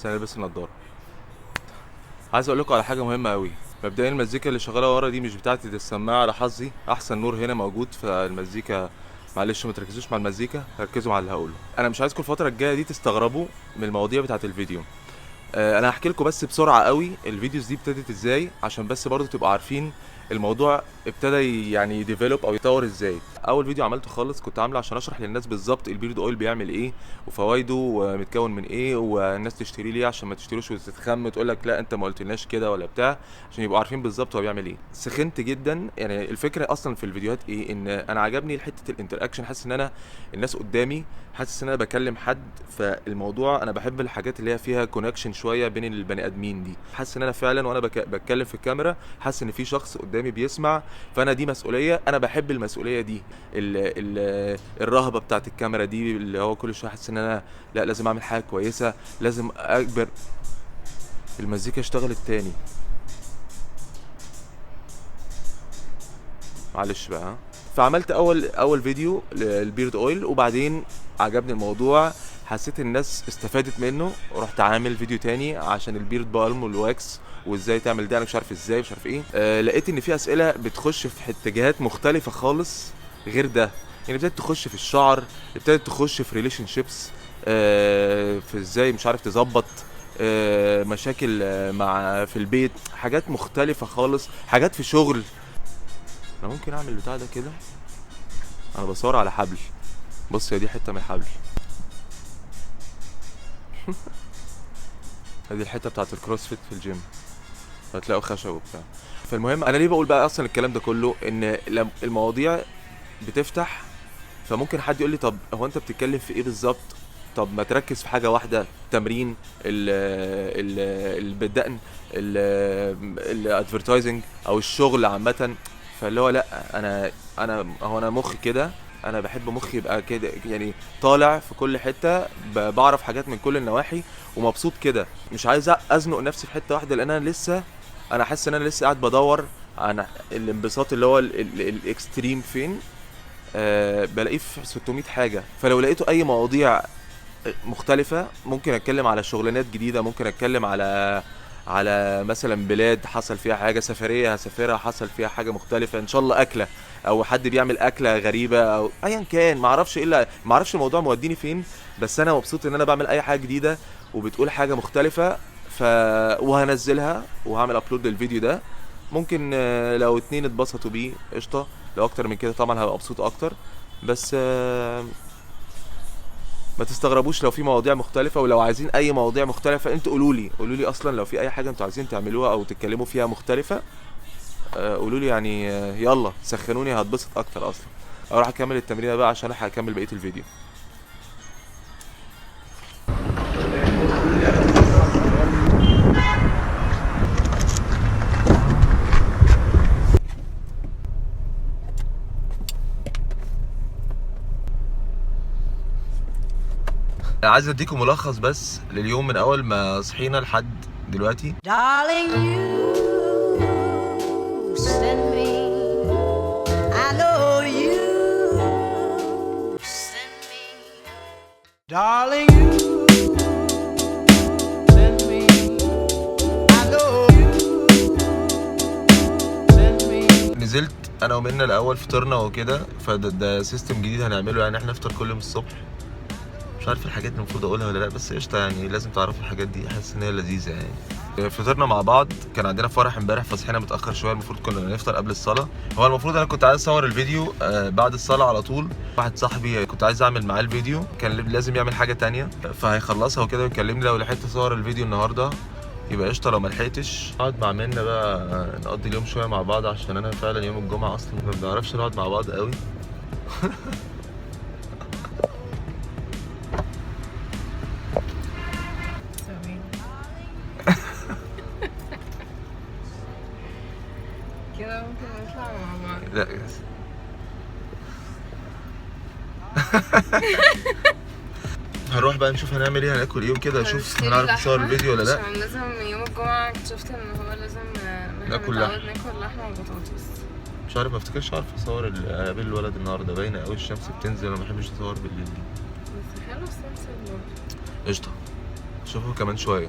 عشان البس النضاره. عايز اقول لكم على حاجه مهمه قوي. مبدئيا المزيكا اللي شغاله ورا دي مش بتاعتي، دي السماعه على حظي، احسن نور هنا موجود فالمزيكا. معلش ما تركزوش مع المزيكا، ركزوا مع اللي هقوله. انا مش عايزكم الفتره الجايه دي تستغربوا من المواضيع بتاعه الفيديو. انا هحكي لكم بس بسرعه قوي الفيديوز دي ابتدت ازاي، عشان بس برضو تبقوا عارفين الموضوع ابتدى يعني يديفلوب او يطور ازاي. اول فيديو عملته خالص كنت عامله عشان اشرح للناس بالظبط البيرد اويل بيعمل ايه وفوائده ومتكون من ايه، والناس تشتريه ليه عشان ما تشتروش وتتخم تقول لك لا انت ما قلتلناش كده ولا بتاع، عشان يبقوا عارفين بالظبط هو بيعمل ايه. سخنت جدا. يعني الفكره اصلا في الفيديوهات ايه، ان انا عجبني حته الانتراكشن، حاسس ان انا الناس قدامي، حاسس ان انا بكلم حد. فالموضوع انا بحب الحاجات اللي هي فيها كونكشن شويه بين البني ادمين دي. حاسس ان انا فعلا وانا بتكلم في الكاميرا حاسس ان في شخص قدامي بيسمع، فانا دي مسؤوليه، انا بحب المسؤوليه دي. الرهبه بتاعت الكاميرا دي اللي هو كل شويه حاسس ان انا لا لازم اعمل حاجه كويسه، لازم اكبر. المزيكا اشتغلت تاني، معلش بقى. فعملت اول فيديو للبيرد اويل، وبعدين عجبني الموضوع، حسيت الناس استفادت منه، ورحت عامل فيديو تاني عشان البيرد بالم والواكس وازاي تعمل ده. انا مش عارف ازاي، مش عارف ايه. لقيت ان في اسئله بتخش في اتجاهات مختلفه خالص غير ده. يعني ابتدت تخش في الشعر، ابتدت تخش في ريليشن شيبس، في ازاي مش عارف تظبط مشاكل مع في البيت، حاجات مختلفه خالص، حاجات في شغل. انا ممكن اعمل البتاع ده كده، انا بصور على حبل. بص يا دي حته من الحبل. هذه الحته بتاعت الكروسفيت في الجيم، هتلاقوا خشب وبتاع. فالمهم انا ليه بقول بقى اصلا الكلام ده كله، ان المواضيع بتفتح. فممكن حد يقول لي طب هو انت بتتكلم في ايه بالظبط؟ طب ما تركز في حاجه واحده، تمرين بالدقن، الادفرتايزنج او الشغل عامه. فاللي هو لا، انا مخي كده، انا بحب مخي يبقى كده يعني طالع في كل حته، بعرف حاجات من كل النواحي ومبسوط كده. مش عايز ازنق نفسي في حته واحده، لان انا حاسس ان انا لسه قاعد بدور عن الانبساط اللي هو الاكستريم فين. بلاقيه في 600 حاجه. فلو لقيتوا اي مواضيع مختلفه، ممكن اتكلم على شغلانات جديده، ممكن اتكلم على مثلا بلاد حصل فيها حاجه، سفريه هسافرها حصل فيها حاجه مختلفه، ان شاء الله اكله او حد بيعمل اكله غريبه او ايا كان. معرفش ايه معرفش الموضوع موديني فين، بس انا مبسوط ان انا بعمل اي حاجه جديده وبتقول حاجه مختلفه. ف وهنزلها وهعمل ابلود للفيديو ده. ممكن لو 2 اتبسطوا بيه قشطه، لو اكتر من كده طبعا هبقى مبسوط اكتر. بس ما تستغربوش لو في مواضيع مختلفة، ولو عايزين اي مواضيع مختلفة انتوا قولوا لي اصلا لو في اي حاجة انتوا عايزين تعملوها او تتكلموا فيها مختلفة. قولوا لي يعني. يلا سخنوني هتبسط اكتر اصلا. اروح اكمل التمرين بقى عشان الحق اكمل بقية الفيديو. عايز اديكم ملخص بس لليوم من اول ما صحينا لحد دلوقتي. Darling, you send me. I know you send me. Darling, you send me. I know you send me. نزلت انا ومنى الاول فطرنا وكده، فده سيستم جديد هنعمله، يعني احنا نفطر كل يوم الصبح. مش عارف الحاجات اللي المفروض اقولها ولا لا، بس قشطه يعني لازم تعرفوا الحاجات دي، حاسس ان هي لذيذه يعني. فطرنا مع بعض، كان عندنا فرح امبارح فصحينا متاخر شويه، المفروض كنا نفطر قبل الصلاه. هو المفروض انا كنت عايز اصور الفيديو بعد الصلاه على طول. واحد صاحبي كنت عايز اعمل معاه الفيديو، كان لازم يعمل حاجه تانية فهيخلصها وكده ويكلمني لو لحقت اصور الفيديو النهارده يبقى قشطه، لو ما لحقتش اقعد مع منى بقى نقضي اليوم شويه مع بعض، عشان انا فعلا يوم الجمعه اصلا ما بنعرفش نقعد مع بعض قوي. كده ممكن نطلع مع بعض. لا هنروح بقى نشوف هنعمل ايه، هناكل ايه وكده، اشوف هنعرف نصور الفيديو ولا لا. عشان لازم يوم الجمعة اكتشفت ان هو لازم ناكل ناكل لحمة وبطاطس. مش عارف، ما افتكرش اعرف اصور اقابل الولد النهارده، باينه قوي الشمس بتنزل، انا ما بحبش اصور بالليل دي. بس حلو السنسر برضه. قشطه. اشوفكم كمان شويه.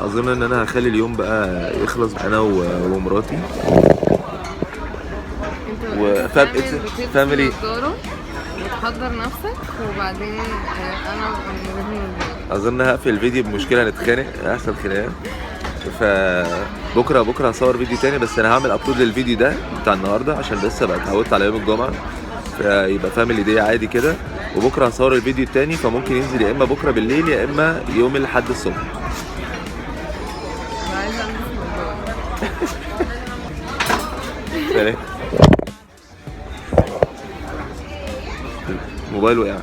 اظن ان انا هخلي اليوم بقى يخلص انا ومراتي فاميلي وتحضر نفسك وبعدين انا اظن هقفل الفيديو بمشكله نتخانق احسن خناقه. فبكره هصور فيديو تاني، بس انا هعمل ابلود للفيديو ده بتاع النهارده عشان لسه بقى اتعودت على يوم الجمعه، فيبقى فاميلي دي عادي كده. وبكره هصور الفيديو التاني، فممكن ينزل يا اما بكره بالليل يا اما يوم الاحد الصبح. سلام. موبايل وقع.